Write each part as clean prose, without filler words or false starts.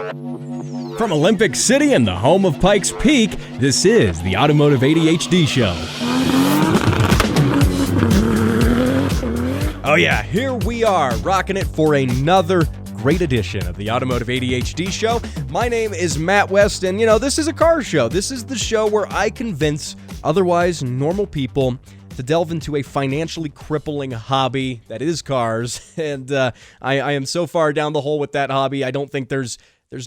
From Olympic City and the home of Pikes Peak, this is the Automotive ADHD Show. Oh yeah, here we are, rocking it for another great edition of the Automotive ADHD Show. My name is Matt West, and this is a car show. This is the show where I convince otherwise normal people to delve into a financially crippling hobby that is cars, and I am so far down the hole with that hobby, I don't think there's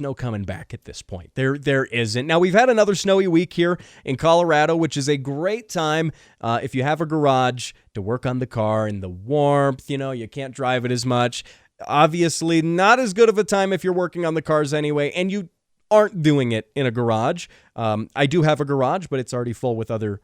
no coming back at this point. There isn't. Now, we've had another snowy week here in Colorado, which is a great time if you have a garage to work on the car in the warmth. You can't drive it as much. Obviously, not as good of a time if you're working on the cars anyway, and you aren't doing it in a garage. I do have a garage, but it's already full with other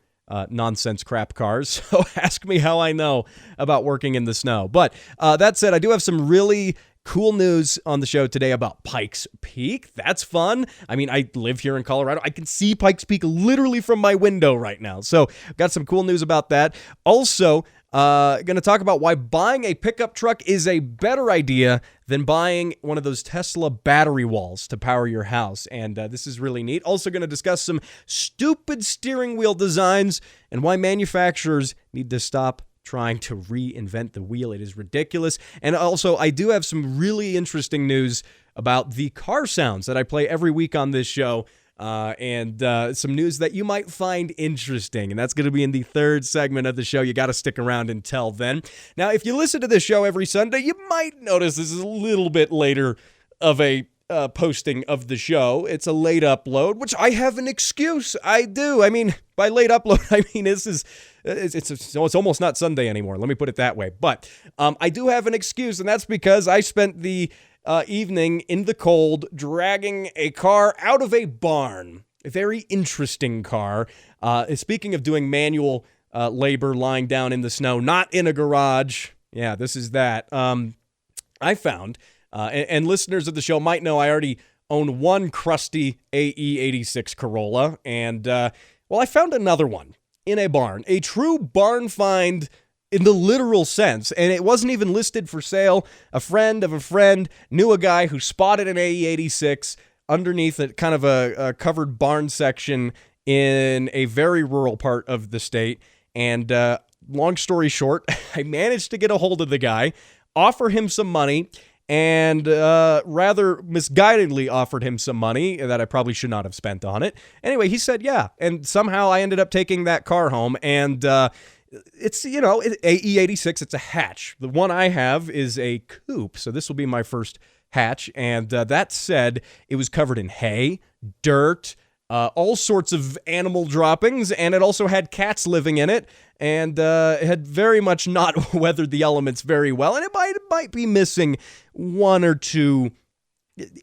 nonsense crap cars. So ask me how I know about working in the snow. But that said, I do have some really cool news on the show today about Pikes Peak. That's fun. I mean, I live here in Colorado. I can see Pikes Peak literally from my window right now. So got some cool news about that. Also, going to talk about why buying a pickup truck is a better idea than buying one of those Tesla battery walls to power your house. And this is really neat. Also going to discuss some stupid steering wheel designs and why manufacturers need to stop trying to reinvent the wheel. It is ridiculous. And also, I do have some really interesting news about the car sounds that I play every week on this show. And some news that you might find interesting. And that's going to be in the third segment of the show. You got to stick around until then. Now, if you listen to this show every Sunday, you might notice this is a little bit later of a posting of the show. It's a late upload, which I have an excuse. I do. I mean, by late upload, I mean it's almost not Sunday anymore. Let me put it that way. But I do have an excuse, and that's because I spent the evening in the cold dragging a car out of a barn. A very interesting car. Speaking of doing manual labor lying down in the snow, not in a garage. Yeah, this is that. I found, and listeners of the show might know I already own one crusty AE86 Corolla, and I found another one in a barn. A true barn find in the literal sense, and it wasn't even listed for sale. A friend of a friend knew a guy who spotted an AE86 underneath a kind of a covered barn section in a very rural part of the state. And long story short, I managed to get a hold of the guy, offer him some money, and rather misguidedly offered him some money that I probably should not have spent on it. Anyway, he said yeah, and somehow I ended up taking that car home, and it's, AE86, it's a hatch. The one I have is a coupe, so this will be my first hatch, and that said, it was covered in hay, dirt, all sorts of animal droppings, and it also had cats living in it, and it had very much not weathered the elements very well, and it might be missing one or two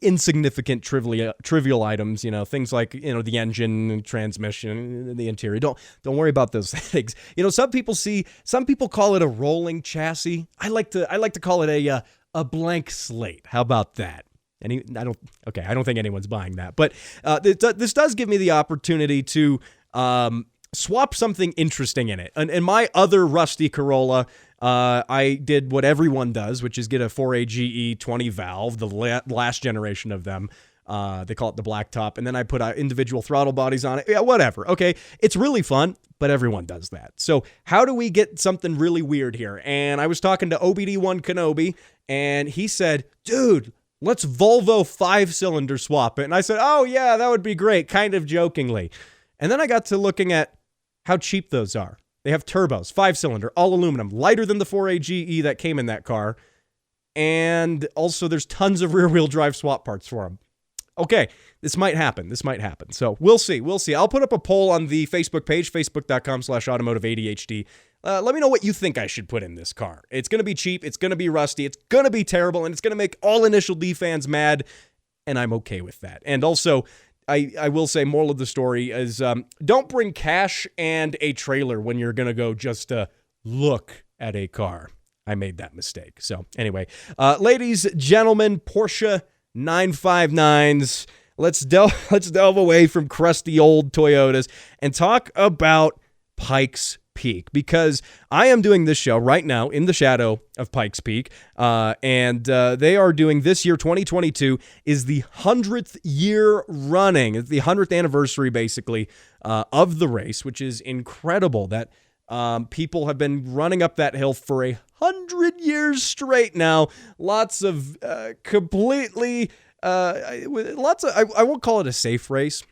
insignificant trivial items, things like, the engine, transmission, the interior. Don't worry about those things. Some people call it a rolling chassis. I like to call it a blank slate. How about that? I don't think anyone's buying that, but this does give me the opportunity to swap something interesting in it. And in my other rusty Corolla, I did what everyone does, which is get a 4AGE 20 valve, the last generation of them. They call it the blacktop, and then I put individual throttle bodies on it. Yeah, whatever. Okay, it's really fun, but everyone does that. So how do we get something really weird here? And I was talking to OBD1 Kenobi, and he said, dude, let's Volvo 5-cylinder swap it. And I said, oh yeah, that would be great, kind of jokingly. And then I got to looking at how cheap those are. They have turbos, 5-cylinder, all aluminum, lighter than the 4AGE that came in that car. And also there's tons of rear-wheel drive swap parts for them. Okay, this might happen. So we'll see. I'll put up a poll on the Facebook page, facebook.com/automotiveadhd. Let me know what you think I should put in this car. It's going to be cheap. It's going to be rusty. It's going to be terrible. And it's going to make all Initial D fans mad. And I'm okay with that. And also, I will say, moral of the story is don't bring cash and a trailer when you're going to go just look at a car. I made that mistake. So anyway, ladies, gentlemen, Porsche 959s, let's delve away from crusty old Toyotas and talk about Pikes Peak, because I am doing this show right now in the shadow of Pikes Peak, and they are doing this year, 2022, is the 100th year running. It's the 100th anniversary, basically, of the race, which is incredible that people have been running up that hill for 100 years straight now. Lots of completely, I won't call it a safe race.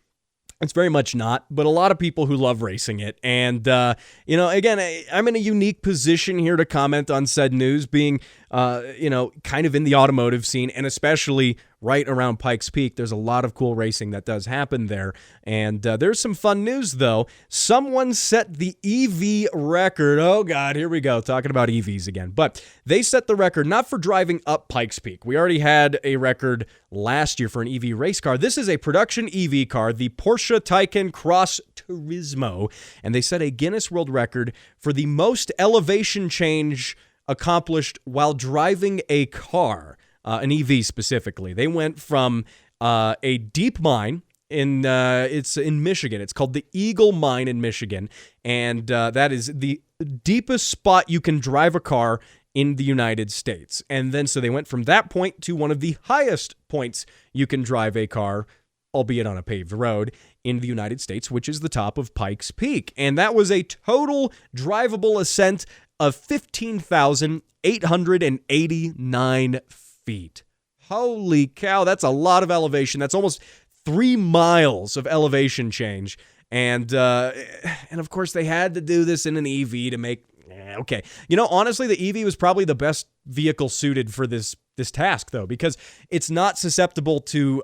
It's very much not, but a lot of people who love racing it. And, again, I'm in a unique position here to comment on said news, being, kind of in the automotive scene, and especially right around Pikes Peak. There's a lot of cool racing that does happen there. And there's some fun news, though. Someone set the EV record. Oh, God, here we go, talking about EVs again. But they set the record not for driving up Pikes Peak. We already had a record last year for an EV race car. This is a production EV car, the Porsche Taycan Cross Turismo. And they set a Guinness World Record for the most elevation change accomplished while driving a car. An EV specifically. They went from a deep mine it's in Michigan. It's called the Eagle Mine in Michigan, and that is the deepest spot you can drive a car in the United States. And then so they went from that point to one of the highest points you can drive a car, albeit on a paved road, in the United States, which is the top of Pikes Peak. And that was a total drivable ascent of 15,889 feet. Holy cow, that's a lot of elevation. That's almost 3 miles of elevation change. And of course, they had to do this in an EV to make... Okay. Honestly, the EV was probably the best vehicle suited for this task, though, because it's not susceptible to...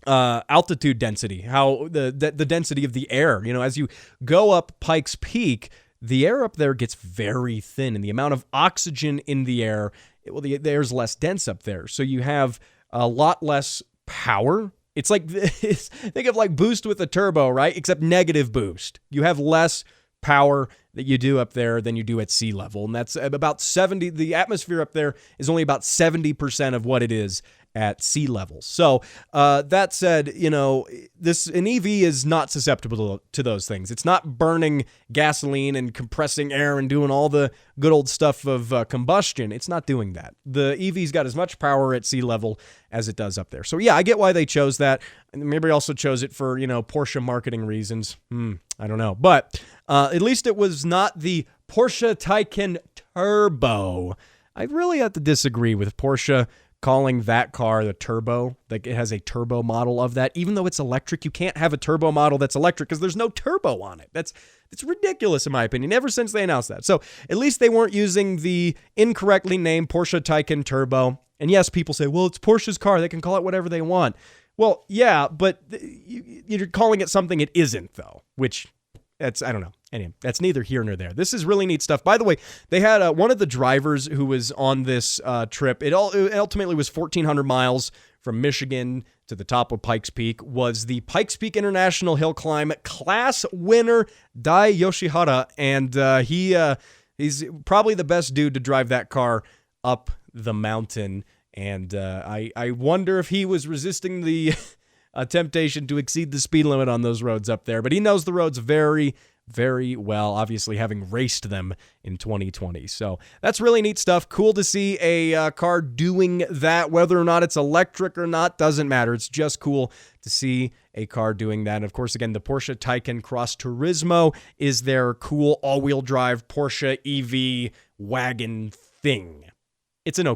altitude density, how the density of the air. As you go up Pikes Peak, the air up there gets very thin, and the amount of oxygen in the air, the air's less dense up there. So you have a lot less power. It's like this, think of like boost with a turbo, right? Except negative boost. You have less power that you do up there than you do at sea level. And that's about 70. The atmosphere up there is only about 70% of what it is at sea level. So that said, an EV is not susceptible to those things. It's not burning gasoline and compressing air and doing all the good old stuff of combustion. It's not doing that. The EV's got as much power at sea level as it does up there. So yeah, I get why they chose that. Maybe also chose it for, Porsche marketing reasons. I don't know. But at least it was not the Porsche Taycan Turbo. I really have to disagree with Porsche calling that car the turbo. Like, it has a turbo model of that. Even though it's electric, you can't have a turbo model that's electric because there's no turbo on it. It's ridiculous in my opinion, ever since they announced that. So at least they weren't using the incorrectly named Porsche Taycan Turbo. And yes, people say, well, it's Porsche's car. They can call it whatever they want. Well, yeah, but you're calling it something it isn't, though, which I don't know. Anyway, that's neither here nor there. This is really neat stuff. By the way, they had one of the drivers who was on this trip. It ultimately was 1,400 miles from Michigan to the top of Pikes Peak, was the Pikes Peak International Hill Climb class winner, Dai Yoshihara. And he's probably the best dude to drive that car up the mountain. And I wonder if he was resisting the temptation to exceed the speed limit on those roads up there. But he knows the roads very, very well, obviously having raced them in 2020. So that's really neat stuff. Cool to see a car doing that. Whether or not it's electric or not doesn't matter. It's just cool to see a car doing that. And of course, again, the Porsche Taycan Cross Turismo is their cool all-wheel drive Porsche EV wagon thing. It's a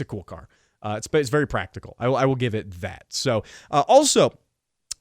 cool car. It's very practical. I will give it that. So also,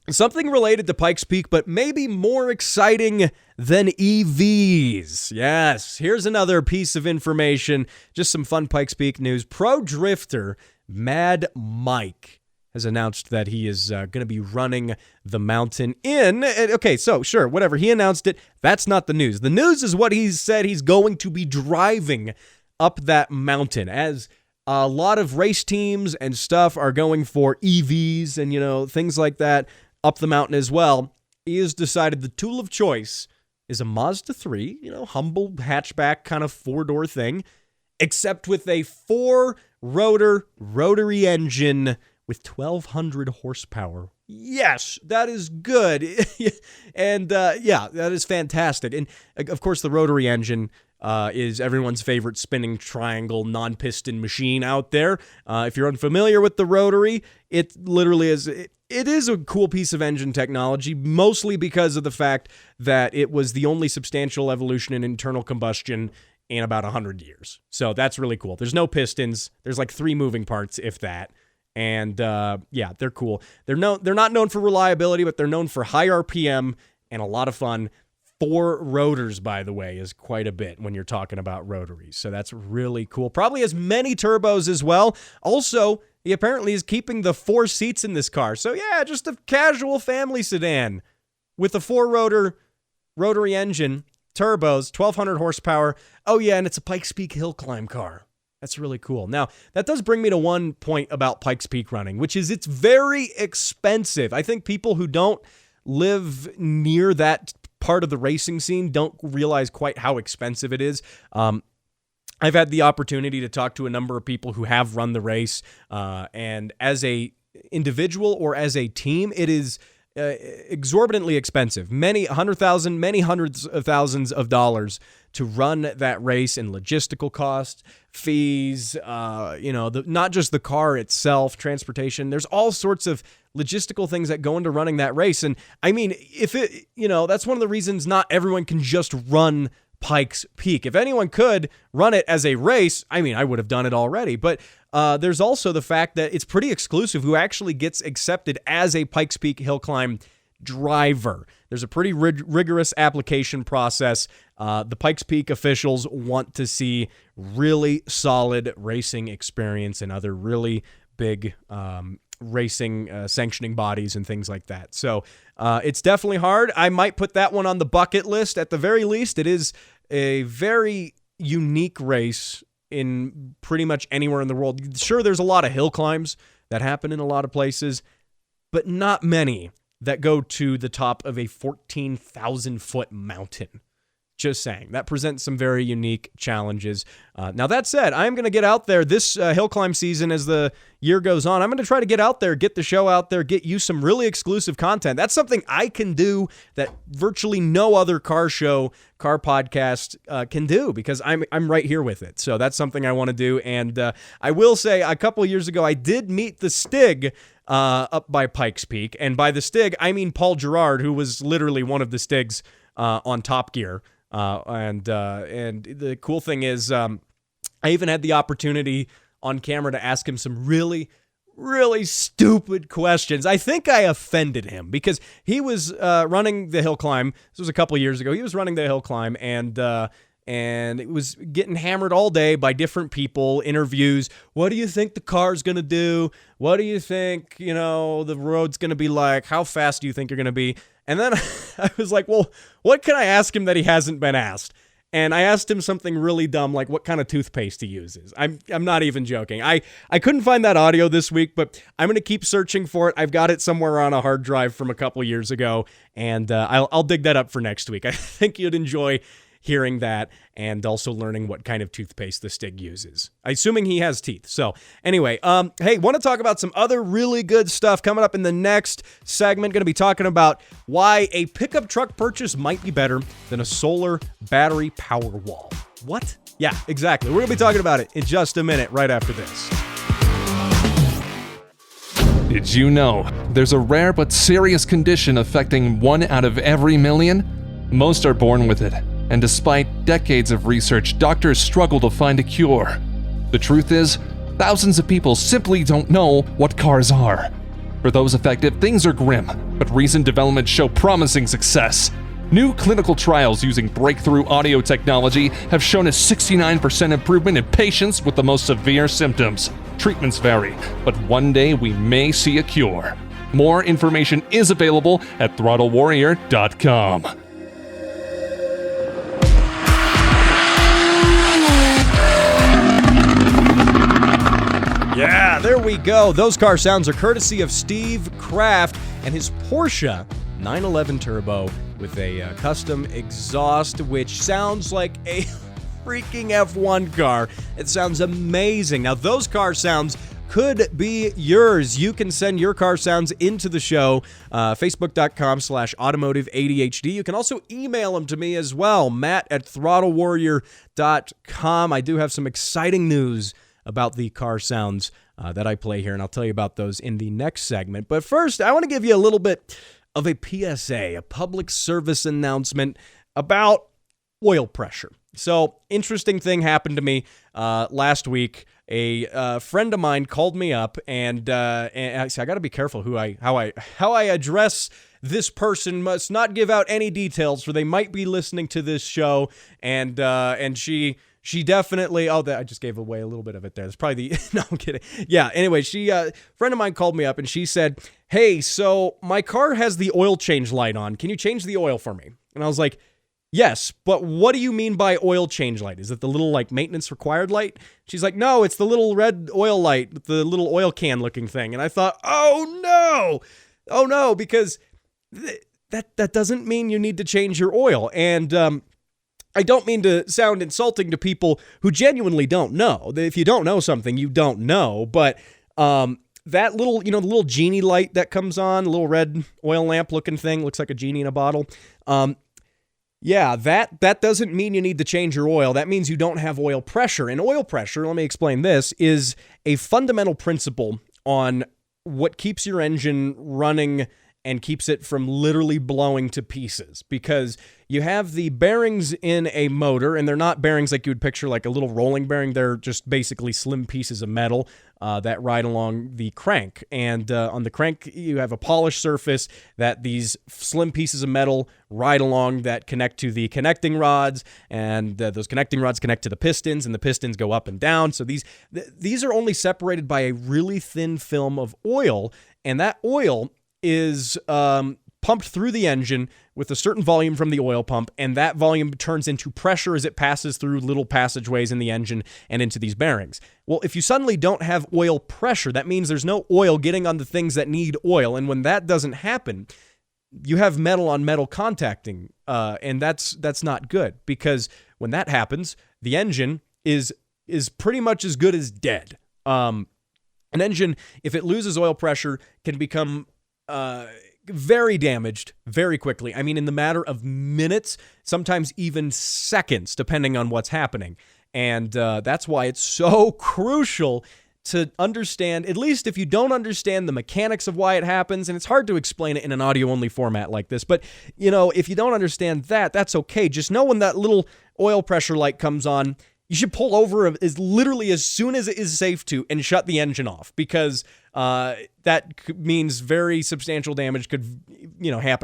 something related to Pikes Peak, but maybe more exciting than EVs. Yes, here's another piece of information. Just some fun Pikes Peak news. Pro drifter Mad Mike has announced that he is going to be running the mountain okay, so sure, whatever. He announced it. That's not the news. The news is what he said he's going to be driving up that mountain, as a lot of race teams and stuff are going for EVs and, things like that up the mountain as well. He has decided the tool of choice is a Mazda 3, humble hatchback kind of 4-door thing, except with a 4-rotor rotary engine with 1,200 horsepower Yes, that is good. And yeah, that is fantastic. And of course, the rotary engine is everyone's favorite spinning triangle non-piston machine out there. If you're unfamiliar with the rotary, it literally is. It is a cool piece of engine technology, mostly because of the fact that it was the only substantial evolution in internal combustion in about 100 years. So that's really cool. There's no pistons. There's like 3 moving parts, if that. And yeah, they're cool. They're not known for reliability, but they're known for high RPM and a lot of fun. 4 rotors, by the way, is quite a bit when you're talking about rotaries. So that's really cool. Probably has many turbos as well. Also, he apparently is keeping the 4 seats in this car. So yeah, just a casual family sedan with a 4-rotor rotary engine, turbos, 1,200 horsepower. Oh yeah, and it's a Pikes Peak Hill Climb car. That's really cool. Now, that does bring me to one point about Pikes Peak running, which is it's very expensive. I think people who don't live near that part of the racing scene don't realize quite how expensive it is. I've had the opportunity to talk to a number of people who have run the race, and as a individual or as a team, it is exorbitantly expensive. Many hundreds of thousands of dollars to run that race, and logistical costs, fees, not just the car itself, transportation. There's all sorts of logistical things that go into running that race. And I mean, that's one of the reasons not everyone can just run Pikes Peak. If anyone could run it as a race, I mean, I would have done it already. But there's also the fact that it's pretty exclusive who actually gets accepted as a Pikes Peak Hill Climb driver. There's a pretty rigorous application process. The Pikes Peak officials want to see really solid racing experience and other really big racing sanctioning bodies and things like that. So it's definitely hard. I might put that one on the bucket list. At the very least, it is a very unique race in pretty much anywhere in the world. Sure, there's a lot of hill climbs that happen in a lot of places, but not many that go to the top of a 14,000-foot mountain. Just saying. That presents some very unique challenges. Now, that said, I'm going to get out there this hill climb season as the year goes on. I'm going to try to get out there, get the show out there, get you some really exclusive content. That's something I can do that virtually no other car podcast can do, because I'm right here with it. So that's something I want to do. And I will say, a couple years ago, I did meet the Stig up by Pikes Peak. And by the Stig, I mean Paul Gerard, who was literally one of the Stigs on Top Gear. And the cool thing is, I even had the opportunity on camera to ask him some really, really stupid questions. I think I offended him because he was running the hill climb. This was a couple years ago. He was running the hill climb, and it was getting hammered all day by different people, interviews. What do you think the car's going to do? What do you think, the road's going to be like? How fast do you think you're going to be? And then I was like, well, what can I ask him that he hasn't been asked? And I asked him something really dumb, like what kind of toothpaste he uses. I'm not even joking. I couldn't find that audio this week, but I'm going to keep searching for it. I've got it somewhere on a hard drive from a couple years ago, and I'll dig that up for next week. I think you'd enjoy hearing that, and also learning what kind of toothpaste the Stig uses. Assuming he has teeth. So anyway, hey, want to talk about some other really good stuff coming up in the next segment. Going to be talking about why a pickup truck purchase might be better than a solar battery power wall. What? Yeah, exactly. We're going to be talking about it in just a minute, right after this. Did you know there's a rare but serious condition affecting 1 out of every million? Most are born with it. And despite decades of research, doctors struggle to find a cure. The truth is, thousands of people simply don't know what cars are. For those affected, things are grim, but recent developments show promising success. New clinical trials using breakthrough audio technology have shown a 69% improvement in patients with the most severe symptoms. Treatments vary, but one day we may see a cure. More information is available at throttlewarrior.com. Yeah, there we go. Those car sounds are courtesy of Steve Kraft and his Porsche 911 Turbo with a custom exhaust, which sounds like a freaking F1 car. It sounds amazing. Now, those car sounds could be yours. You can send your car sounds into the show, facebook.com/automotive ADHD. You can also email them to me as well, matt@throttlewarrior.com. I do have some exciting news about the car sounds that I play here, and I'll tell you about those in the next segment. But first, I want to give you a little bit of a PSA, a public service announcement about oil pressure. So, interesting thing happened to me last week. A friend of mine called me up, and I said, I got to be careful how I address this person. Must not give out any details, for they might be listening to this show. And she definitely. Oh, I just gave away a little bit of it there. That's probably the. No, I'm kidding. Yeah. Anyway, friend of mine called me up, and she said, "Hey, so my car has the oil change light on. Can you change the oil for me?" And I was like, "Yes, but what do you mean by oil change light? Is it the little maintenance required light?" She's like, "No, it's the little red oil light with the little oil can looking thing." And I thought, oh no, because that doesn't mean you need to change your oil. And I don't mean to sound insulting to people who genuinely don't know. If you don't know something, you don't know. But that little, the little genie light that comes on, the little red oil lamp looking thing, looks like a genie in a bottle. Yeah, that doesn't mean you need to change your oil. That means you don't have oil pressure. And oil pressure, let me explain this, is a fundamental principle on what keeps your engine running and keeps it from literally blowing to pieces. Because you have the bearings in a motor, and they're not bearings like you would picture like a little rolling bearing. They're just basically slim pieces of metal that ride along the crank. And on the crank, you have a polished surface that these slim pieces of metal ride along that connect to the connecting rods, and those connecting rods connect to the pistons, and the pistons go up and down. So these are only separated by a really thin film of oil, and that oil is pumped through the engine with a certain volume from the oil pump, and that volume turns into pressure as it passes through little passageways in the engine and into these bearings. Well, if you suddenly don't have oil pressure, that means there's no oil getting on the things that need oil, and when that doesn't happen, you have metal on metal contacting, and that's not good, because when that happens, the engine is pretty much as good as dead. An engine, if it loses oil pressure, can become very damaged very quickly. I mean, in the matter of minutes, sometimes even seconds, depending on what's happening. And that's why it's so crucial to understand, at least if you don't understand the mechanics of why it happens, and it's hard to explain it in an audio-only format like this, but, if you don't understand that, that's okay. Just know when that little oil pressure light comes on, you should pull over literally as soon as it is safe to and shut the engine off, because that means very substantial damage could,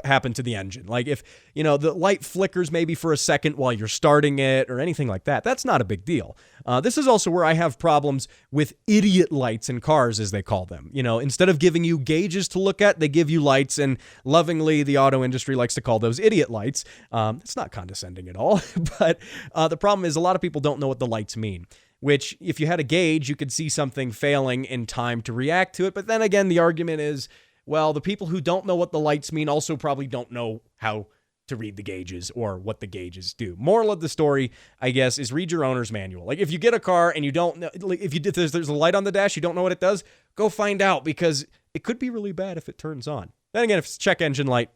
happen to the engine. Like if, the light flickers maybe for a second while you're starting it or anything like that, that's not a big deal. This is also where I have problems with idiot lights in cars, as they call them. Instead of giving you gauges to look at, they give you lights, and lovingly, the auto industry likes to call those idiot lights. It's not condescending at all, but the problem is a lot of people don't know what the lights mean. Which, if you had a gauge, you could see something failing in time to react to it. But then again, the argument is, well, the people who don't know what the lights mean also probably don't know how to read the gauges or what the gauges do. Moral of the story, I guess, is read your owner's manual. Like, if you get a car and you don't know, if there's a light on the dash, you don't know what it does, go find out, because it could be really bad if it turns on. Then again, if it's check engine light,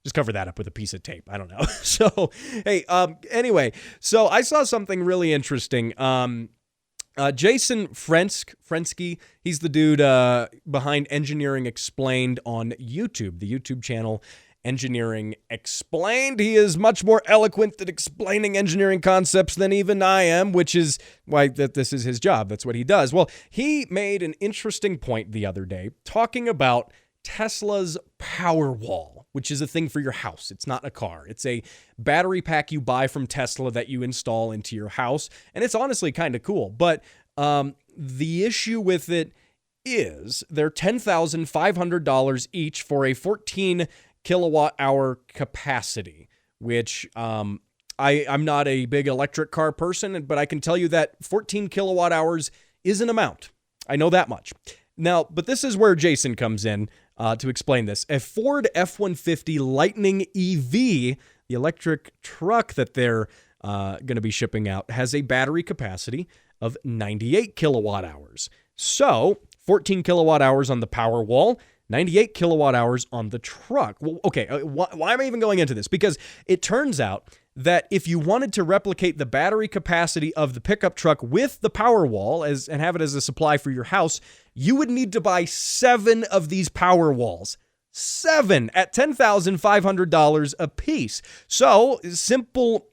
just cover that up with a piece of tape. I don't know. So, hey, anyway, so I saw something really interesting. Jason Frensky, he's the dude behind Engineering Explained on YouTube, the YouTube channel Engineering Explained. He is much more eloquent at explaining engineering concepts than even I am, which is why this is his job. That's what he does. Well, he made an interesting point the other day talking about Tesla's Powerwall, which is a thing for your house. It's not a car. It's a battery pack you buy from Tesla that you install into your house, and it's honestly kind of cool. But the issue with it is they're $10,500 each for a 14 kilowatt hour capacity, which I'm not a big electric car person, but I can tell you that 14 kilowatt hours is an amount. I know that much. Now, but this is where Jason comes in to explain this. A Ford F-150 Lightning EV, the electric truck that they're going to be shipping out, has a battery capacity of 98 kilowatt hours. So 14 kilowatt hours on the Powerwall, 98 kilowatt hours on the truck. Well, okay, why am I even going into this? Because it turns out that if you wanted to replicate the battery capacity of the pickup truck with the Powerwall and have it as a supply for your house, you would need to buy 7 of these Powerwalls. 7 at $10,500 a piece. So simple,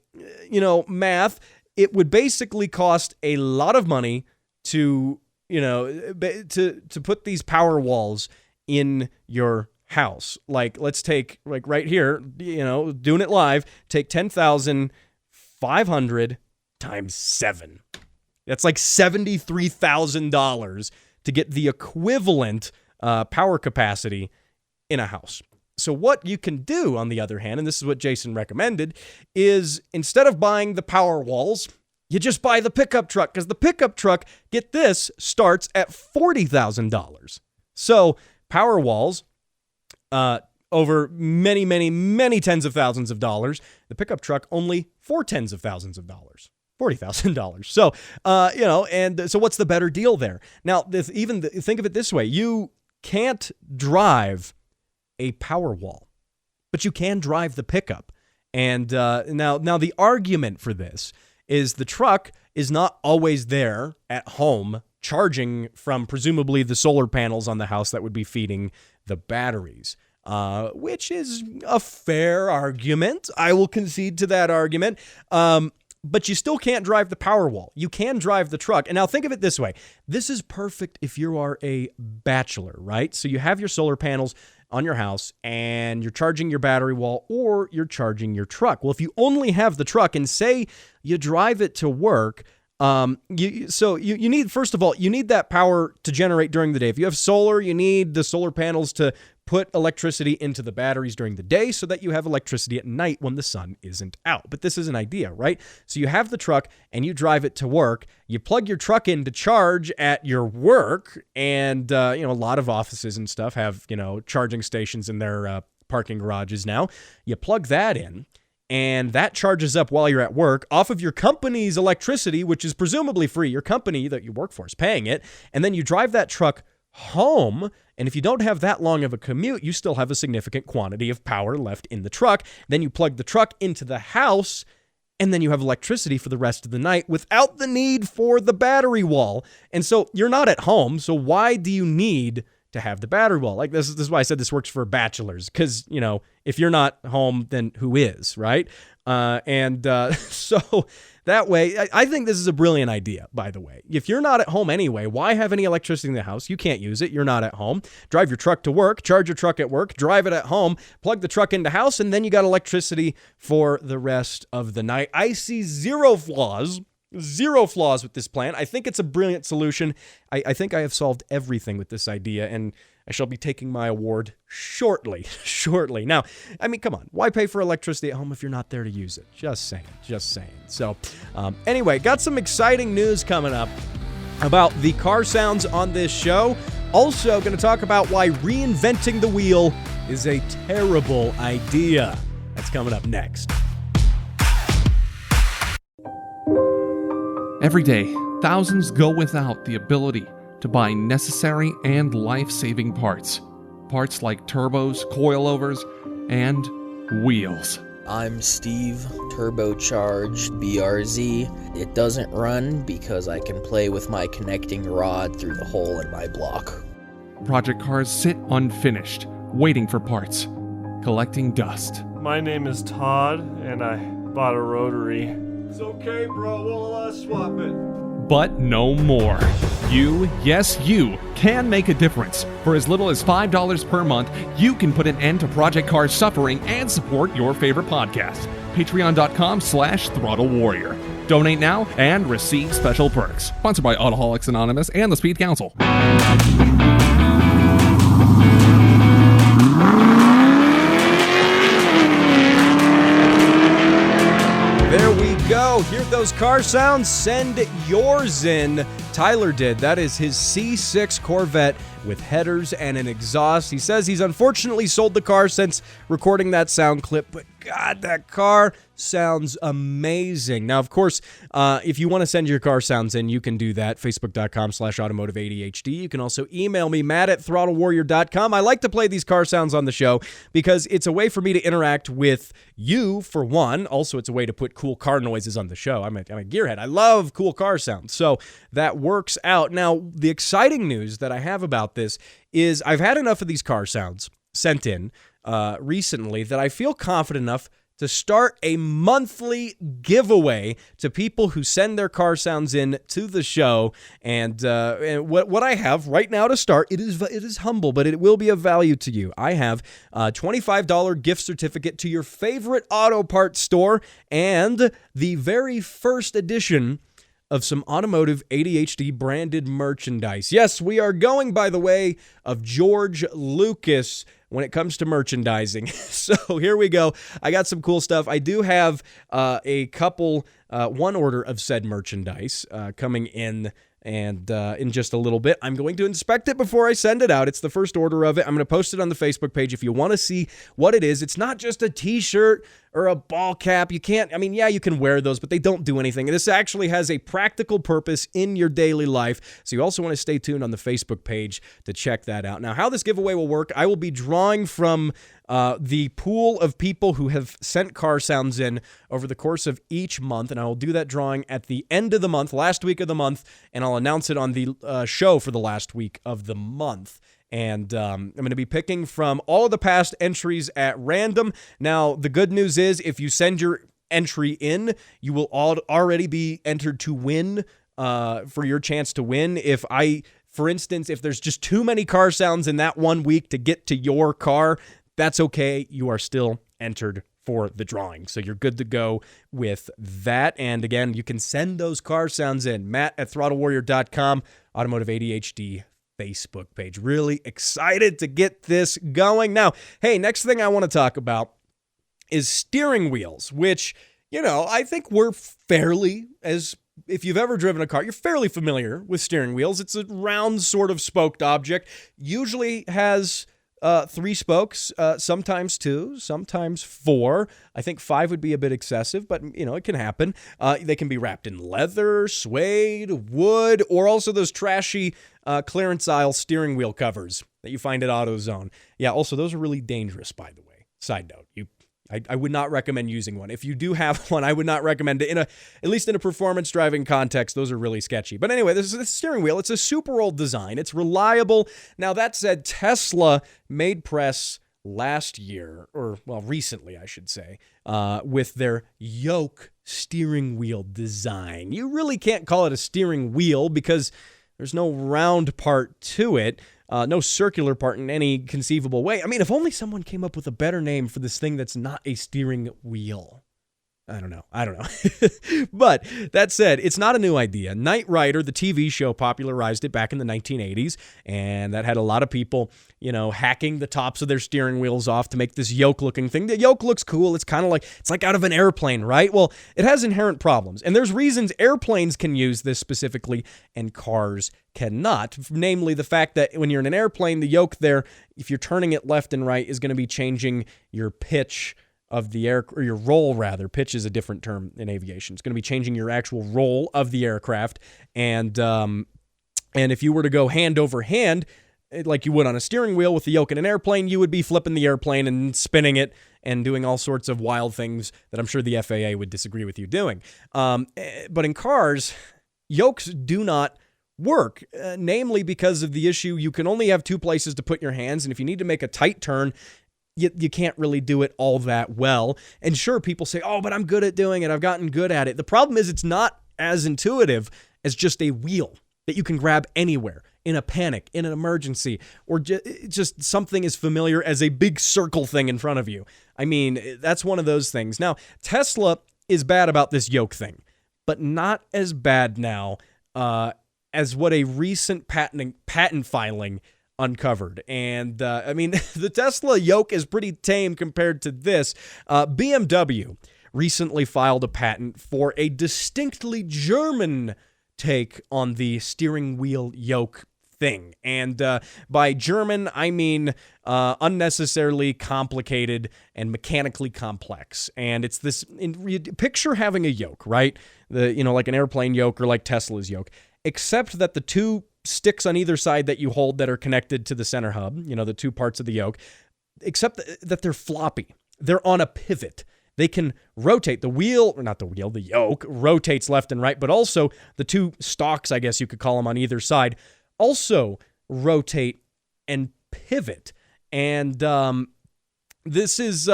math, it would basically cost a lot of money to put these Powerwalls in your house. Like, let's take, like right here, doing it live, take 10,500 times 7. That's like $73,000 to get the equivalent power capacity in a house. So what you can do, on the other hand, and this is what Jason recommended, is instead of buying the Powerwalls, you just buy the pickup truck, because the pickup truck, get this, starts at $40,000. So Powerwalls, over many, many, many tens of thousands of dollars. The pickup truck only 4 tens of thousands of dollars. $40,000. So, and so what's the better deal there? Now, think of it this way. You can't drive a Powerwall, but you can drive the pickup. And now the argument for this is the truck is not always there at home charging from presumably the solar panels on the house that would be feeding the batteries, which is a fair argument. I will concede to that argument. But you still can't drive the Powerwall. You can drive the truck. And now think of it this way. This is perfect if you are a bachelor, right? So you have your solar panels on your house and you're charging your battery wall or you're charging your truck. Well, if you only have the truck and say you drive it to work, you need, first of all, you need that power to generate during the day. If you have solar, you need the solar panels to put electricity into the batteries during the day so that you have electricity at night when the sun isn't out. But this is an idea, right? So you have the truck and you drive it to work. You plug your truck in to charge at your work. And, a lot of offices and stuff have, charging stations in their parking garages now. You plug that in. And that charges up while you're at work off of your company's electricity, which is presumably free. Your company that you work for is paying it. And then you drive that truck home. And if you don't have that long of a commute, you still have a significant quantity of power left in the truck. Then you plug the truck into the house, and then you have electricity for the rest of the night without the need for the battery wall. And so you're not at home. So why do you need to have the battery wall? Like this is why I said this works for bachelors, because, if you're not home, then who is, right? So that way, I think this is a brilliant idea, by the way. If you're not at home anyway, why have any electricity in the house? You can't use it. You're not at home. Drive your truck to work, charge your truck at work, drive it at home, plug the truck into house, and then you got electricity for the rest of the night. I see zero flaws with this plan. I think it's a brilliant solution. I think I have solved everything with this idea, and I shall be taking my award shortly. Now, I mean, come on. Why pay for electricity at home if you're not there to use it? Just saying. So, anyway, got some exciting news coming up about the car sounds on this show. Also, going to talk about why reinventing the wheel is a terrible idea. That's coming up next. Every day, thousands go without the ability to buy necessary and life-saving parts. Parts like turbos, coilovers, and wheels. I'm Steve, turbocharged BRZ. It doesn't run because I can play with my connecting rod through the hole in my block. Project cars sit unfinished, waiting for parts, collecting dust. My name is Todd, and I bought a rotary. It's okay, bro. We'll swap it. But no more. You, yes you, can make a difference. For as little as $5 per month, you can put an end to Project Cars suffering and support your favorite podcast. Patreon.com/Throttle Warrior. Donate now and receive special perks. Sponsored by Autoholics Anonymous and the Speed Council. There we go. Hear those car sounds? Send yours in. Tyler did. That is his C6 Corvette with headers and an exhaust. He says he's unfortunately sold the car since recording that sound clip, but God, that car sounds amazing. Now, of course, if you want to send your car sounds in, you can do that. Facebook.com/Automotive ADHD. You can also email me, Matt@throttlewarrior.com. I like to play these car sounds on the show because it's a way for me to interact with you, for one. Also, it's a way to put cool car noises on the show. I'm a gearhead. I love cool car sounds. So that works out. Now, the exciting news that I have about this is I've had enough of these car sounds sent in recently that I feel confident enough to start a monthly giveaway to people who send their car sounds in to the show. And what I have right now to start, it is humble, but it will be of value to you. I have a $25 gift certificate to your favorite auto parts store and the very first edition of some Automotive ADHD branded merchandise. Yes, we are going by the way of George Lucas when it comes to merchandising. So here we go. I got some cool stuff. I do have a couple, one order of said merchandise coming in, and in just a little bit. I'm going to inspect it before I send it out. It's the first order of it. I'm going to post it on the Facebook page if you want to see what it is. It's not just a t-shirt or a ball cap. You can't, you can wear those, but they don't do anything. This actually has a practical purpose in your daily life. So you also want to stay tuned on the Facebook page to check that out. Now, how this giveaway will work, I will be drawing from the pool of people who have sent car sounds in over the course of each month, and I will do that drawing at the end of the month, last week of the month, and I'll announce it on the show for the last week of the month. And I'm going to be picking from all of the past entries at random. Now, the good news is if you send your entry in, you will already be entered to win for your chance to win. For instance, if there's just too many car sounds in that 1 week to get to your car, that's okay. You are still entered for the drawing. So you're good to go with that. And again, you can send those car sounds in. Matt@throttlewarrior.com, Automotive ADHD Facebook page. Really excited to get this going. Now, hey, next thing I want to talk about is steering wheels, which, I think we're if you've ever driven a car, you're fairly familiar with steering wheels. It's a round sort of spoked object, usually has 3 spokes, sometimes 2, sometimes 4. I think 5 would be a bit excessive, but, it can happen. They can be wrapped in leather, suede, wood, or also those trashy clearance aisle steering wheel covers that you find at AutoZone. Yeah, also, those are really dangerous, by the way. Side note, I would not recommend using one. If you do have one, I would not recommend it. At least in a performance driving context, those are really sketchy. But anyway, this is the steering wheel. It's a super old design. It's reliable. Now, that said, Tesla made press last year, recently, I should say, with their yoke steering wheel design. You really can't call it a steering wheel because there's no round part to it. No circular part in any conceivable way. If only someone came up with a better name for this thing that's not a steering wheel. I don't know. But that said, it's not a new idea. Knight Rider, the TV show, popularized it back in the 1980s, and that had a lot of people, hacking the tops of their steering wheels off to make this yoke-looking thing. The yoke looks cool. It's kind of it's like out of an airplane, right? Well, it has inherent problems, and there's reasons airplanes can use this specifically and cars cannot. Namely, the fact that when you're in an airplane, the yoke there, if you're turning it left and right, is going to be changing your pitch of the air, or your roll rather. Pitch is a different term in aviation. It's going to be changing your actual roll of the aircraft. And if you were to go hand over hand, like you would on a steering wheel with the yoke in an airplane, you would be flipping the airplane and spinning it and doing all sorts of wild things that I'm sure the FAA would disagree with you doing. But in cars, yokes do not work, namely because of the issue you can only have 2 places to put your hands, and if you need to make a tight turn, you can't really do it all that well. And sure, people say, oh, but I'm good at doing it. I've gotten good at it. The problem is it's not as intuitive as just a wheel that you can grab anywhere in a panic, in an emergency, or just something as familiar as a big circle thing in front of you. That's one of those things. Now, Tesla is bad about this yoke thing, but not as bad now as what a recent patent filing uncovered. And the Tesla yoke is pretty tame compared to this. BMW recently filed a patent for a distinctly German take on the steering wheel yoke thing. And by German, I mean unnecessarily complicated and mechanically complex. And it's this, picture having a yoke, right? Like an airplane yoke or like Tesla's yoke, except that the two sticks on either side that you hold that are connected to the center hub, the two parts of the yoke, except that they're floppy. They're on a pivot. They can rotate. The yoke rotates left and right, but also the two stalks, I guess you could call them, on either side also rotate and pivot. And this is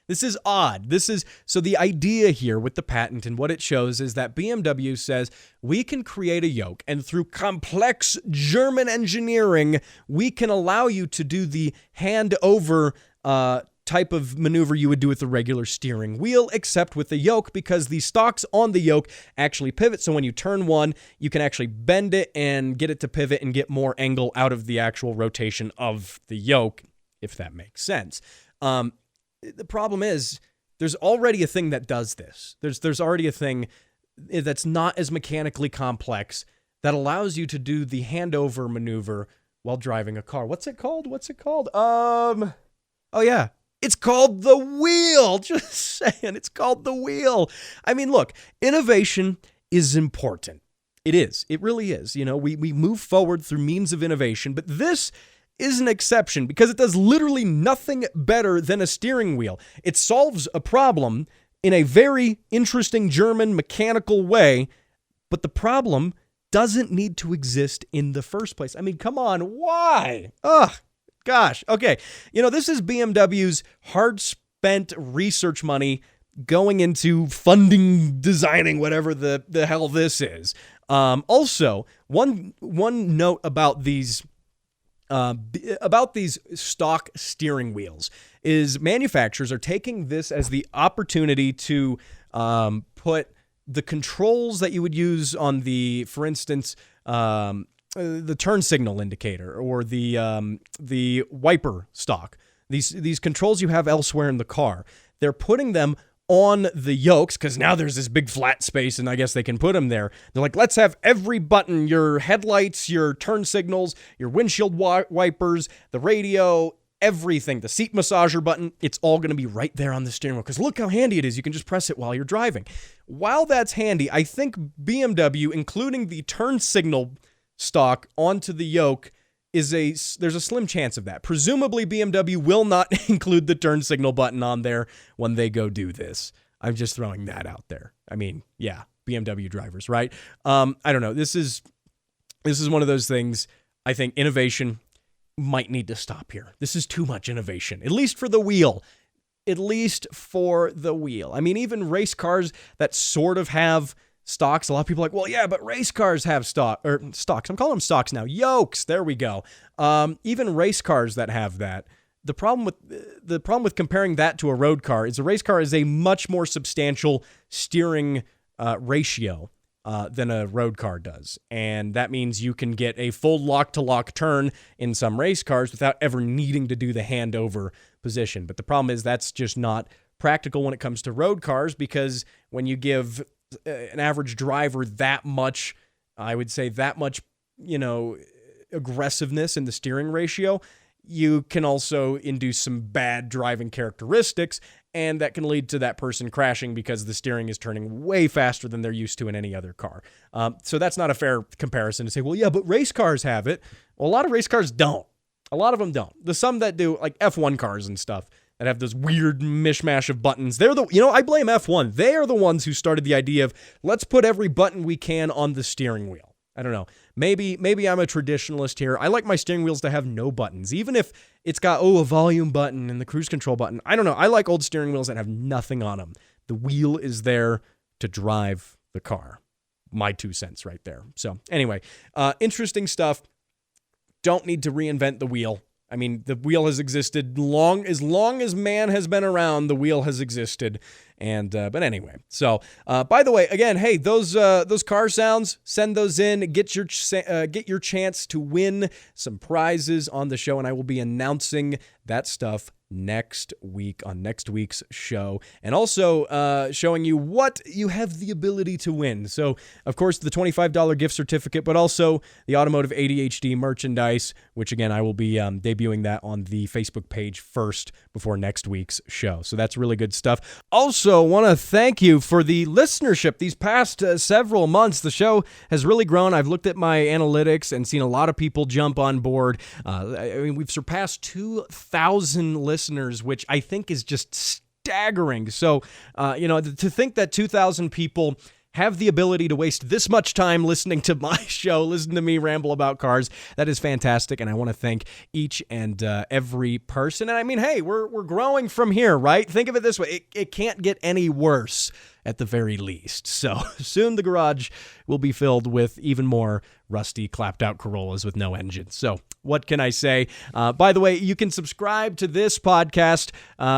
this is odd. So the idea here with the patent and what it shows is that BMW says we can create a yoke, and through complex German engineering, we can allow you to do the hand-over type of maneuver you would do with the regular steering wheel, except with the yoke, because the stalks on the yoke actually pivot. So when you turn one, you can actually bend it and get it to pivot and get more angle out of the actual rotation of the yoke, if that makes sense. The problem is there's already a thing that does this. There's already a thing that's not as mechanically complex that allows you to do the handover maneuver while driving a car. What's it called? Oh yeah. It's called the wheel. Just saying, it's called the wheel. I mean, look, innovation is important. It is. It really is. We move forward through means of innovation, but this is an exception because it does literally nothing better than a steering wheel. It solves a problem in a very interesting German mechanical way, but the problem doesn't need to exist in the first place. I mean, come on, why? Ugh. Gosh, okay. This is BMW's hard-spent research money going into funding, designing, whatever the hell this is. Also, one note about these stock steering wheels is manufacturers are taking this as the opportunity to put the controls that you would use on for instance, the turn signal indicator or the wiper stock. These controls you have elsewhere in the car, they're putting them on the yokes because now there's this big flat space and I guess they can put them there. They're like, let's have every button, your headlights, your turn signals, your windshield wipers, the radio, everything, the seat massager button, it's all going to be right there on the steering wheel because look how handy it is. You can just press it while you're driving. While that's handy, I think BMW, including the turn signal stock onto the yoke, there's a slim chance of that. Presumably BMW will not include the turn signal button on there when they go do this. I'm just throwing that out there. I mean, yeah, BMW drivers, right? I don't know. This is one of those things. I think innovation might need to stop here. This is too much innovation, at least for the wheel. At least for the wheel. I mean, even race cars that sort of have stocks. A lot of people are like, well, yeah, but race cars have stocks. I'm calling them stocks now. Yokes. There we go. Even race cars that have that. The problem with comparing that to a road car is a race car is a much more substantial steering ratio than a road car does. And that means you can get a full lock-to-lock turn in some race cars without ever needing to do the handover position. But the problem is that's just not practical when it comes to road cars because when you give an average driver that much, aggressiveness in the steering ratio, you can also induce some bad driving characteristics, and that can lead to that person crashing because the steering is turning way faster than they're used to in any other car. So that's not a fair comparison to say, well, yeah, but race cars have it. Well, a lot of race cars don't. A lot of them don't. The some that do, like F1 cars and stuff, that have this weird mishmash of buttons. I blame F1. They are the ones who started the idea of let's put every button we can on the steering wheel. I don't know. Maybe I'm a traditionalist here. I like my steering wheels to have no buttons, even if it's got, a volume button and the cruise control button. I don't know. I like old steering wheels that have nothing on them. The wheel is there to drive the car. My 2 cents right there. So anyway, interesting stuff. Don't need to reinvent the wheel. I mean, the wheel has existed long as man has been around. The wheel has existed, and but anyway. So, by the way, again, hey, those car sounds, send those in. Get your chance to win some prizes on the show, and I will be announcing that stuff next week on next week's show, and also showing you what you have the ability to win. So, of course, the $25 gift certificate, but also the Automotive ADHD merchandise, which, again, I will be debuting that on the Facebook page first before next week's show. So that's really good stuff. Also, want to thank you for the listenership these past several months. The show has really grown. I've looked at my analytics and seen a lot of people jump on board. We've surpassed 2,000 listeners, which I think is just staggering. So, to think that 2,000 people have the ability to waste this much time listening to my show, listen to me ramble about cars, that is fantastic, and I want to thank each and every person. And I mean, hey, we're growing from here, right? Think of it this way. It can't get any worse at the very least. So soon the garage will be filled with even more rusty, clapped-out Corollas with no engine. So what can I say? By the way, you can subscribe to this podcast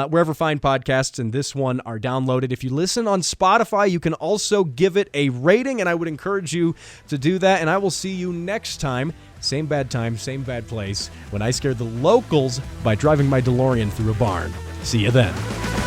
wherever fine podcasts and this one are downloaded. If you listen on Spotify, you can also give it a rating, and I would encourage you to do that. And I will see you next time, same bad place, when I scare the locals by driving my DeLorean through a barn. See you then.